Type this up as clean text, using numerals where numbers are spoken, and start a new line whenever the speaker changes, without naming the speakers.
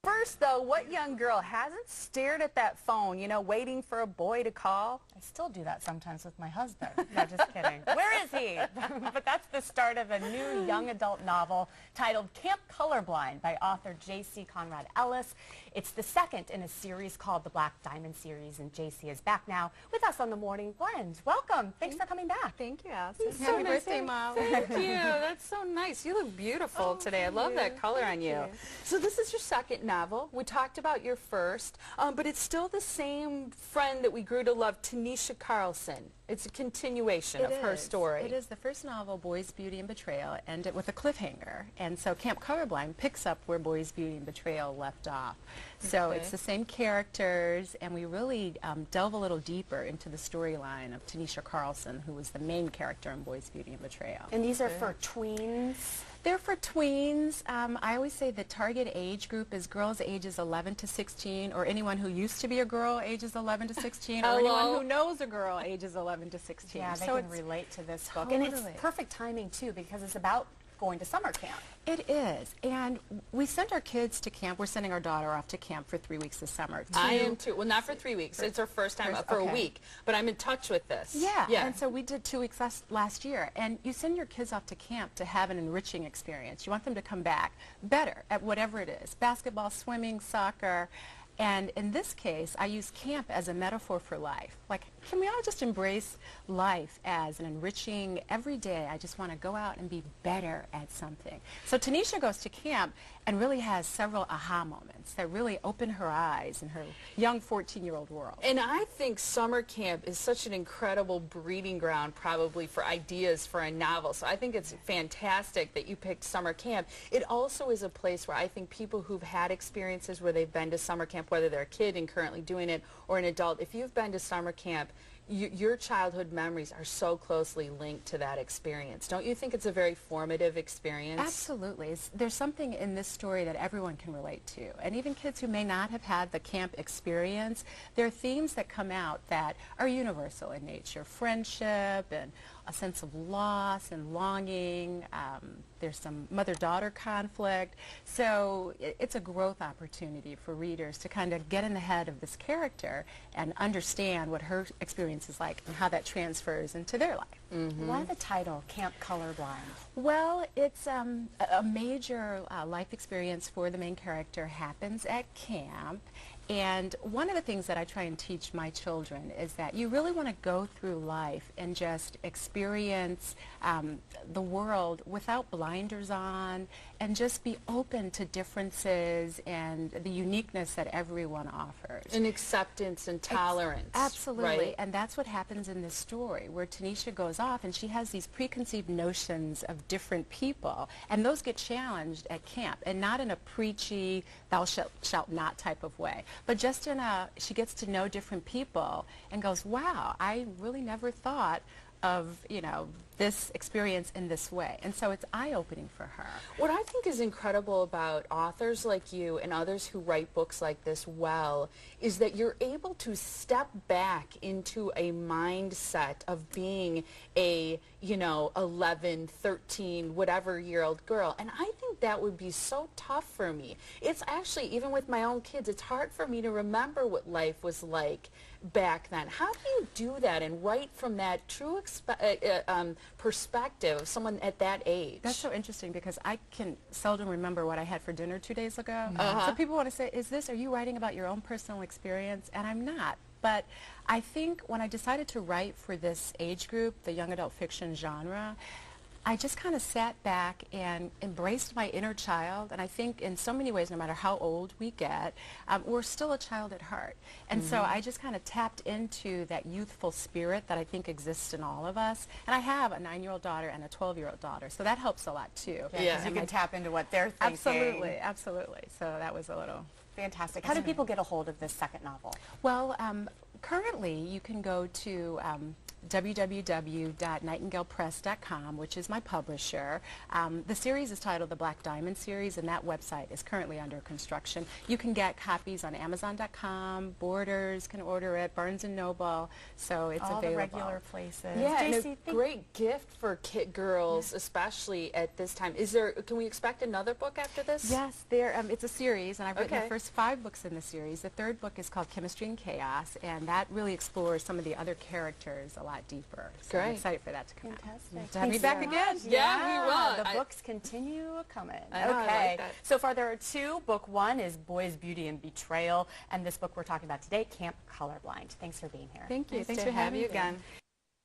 First, though, what young girl hasn't stared at that phone, you know, waiting for a boy to call?
I still do that sometimes with my husband. No, just kidding. Where is he? But that's the start of a new young adult novel titled Camp Colorblind by author J.C. Conrad-Ellis. It's the second in a series called the Black Diamond series, and J.C. is back now with us on the Morning Blend. Welcome. Thanks for coming back.
Thank you, Allison.
Happy birthday, Mom. Thank you. That's so nice. You look beautiful today. I love that color on you. So this is your second novel. We talked about your first, but it's still the same friend that we grew to love, Tanisha Carlson. It's a continuation of her story.
It is. The first novel, Boys, Beauty, and Betrayal, ended with a cliffhanger. And so Camp Colorblind picks up where Boys, Beauty, and Betrayal left off. So it's the same characters, and we really delve a little deeper into the storyline of Tanisha Carlson, who was the main character in Boys, Beauty, and Betrayal.
And these are for tweens?
They're for tweens. I always say the target age group is girls ages 11 to 16, or anyone who used to be a girl ages 11 to 16, or anyone who knows a girl ages 11 to 16.
Yeah, they can relate to this book. And it's perfect timing, too, because it's about going to summer camp.
It is. And we send our kids to camp. We're sending our daughter off to camp for 3 weeks this summer.
I am too. Well, not for 3 weeks. It's her first time for a week. But I'm in touch with this.
Yeah. And so we did 2 weeks last year. And you send your kids off to camp to have an enriching experience. You want them to come back better at whatever it is. Basketball, swimming, soccer. And in this case, I use camp as a metaphor for life. Like, can we all just embrace life as an enriching, every day I just want to go out and be better at something. So Tanisha goes to camp and really has several aha moments that really open her eyes in her young 14-year-old world.
And I think summer camp is such an incredible breeding ground probably for ideas for a novel. So I think it's fantastic that you picked summer camp. It also is a place where I think people who've had experiences where they've been to summer camp, whether they're a kid and currently doing it or an adult, if you've been to summer camp, your childhood memories are so closely linked to that experience. Don't you think it's a very formative experience?
Absolutely. There's something in this story that everyone can relate to. And even kids who may not have had the camp experience, there are themes that come out that are universal in nature. Friendship and a sense of loss and longing. There's some mother-daughter conflict. So it's a growth opportunity for readers to kind of get in the head of this character and understand what her experience is like and how that transfers into their life.
Why the title, Camp Colorblind?
Well, it's a major life experience for the main character happens at camp. And one of the things that I try and teach my children is that you really want to go through life and just experience the world without blinders on and just be open to differences and the uniqueness that everyone offers.
And acceptance and tolerance.
Absolutely.
Right?
And that's what happens in this story, where Tanisha goes off and she has these preconceived notions of different people, and those get challenged at camp, and not in a preachy, thou shalt not type of way, but just in a, she gets to know different people and goes, wow, I really never thought of, you know, this experience in this way. And so it's eye-opening for her.
What I think is incredible about authors like you and others who write books like this well is that you're able to step back into a mindset of being a, you know, 11, 13, whatever year-old girl. And I think that would be so tough for me. It's actually, even with my own kids, it's hard for me to remember what life was like back then. How do you do that and write from that true perspective of someone at that age?
That's so interesting, because I can seldom remember what I had for dinner 2 days ago. So people want to say, are you writing about your own personal experience? And I'm not. But I think when I decided to write for this age group, the young adult fiction genre, I just kind of sat back and embraced my inner child. And I think in so many ways, no matter how old we get, we're still a child at heart. And so I just kind of tapped into that youthful spirit that I think exists in all of us. And I have a 9-year-old daughter and a 12-year-old daughter, so that helps a lot too.
Yeah, because you can tap into what they're thinking.
Absolutely, absolutely. So that was a little
fantastic. How do people get a hold of this second novel?
Well, currently you can go to www.nightingalepress.com, which is my publisher. The series is titled the Black Diamond Series, and that website is currently under construction. You can get copies on Amazon.com, Borders can order it, Barnes & Noble, so it's
all
available.
the regular places.
Yeah, and
JC,
a great gift for kid girls, especially at this time. Can we expect another book after this?
Yes, it's a series, and I've written the first 5 books in the series. The 3rd book is called Chemistry and Chaos, and that really explores some of the other characters a lot deeper. So I'm excited for that to come out.
Fantastic.
To have me back again.
Yeah, we will.
The books continue coming.
I know, I
okay.
like that.
So far there are 2. Book 1 is Boys, Beauty, and Betrayal, and this book we're talking about today, Camp Colorblind. Thanks for being here.
Thank you.
Nice
Thanks
to
for
have
having
you
me
again.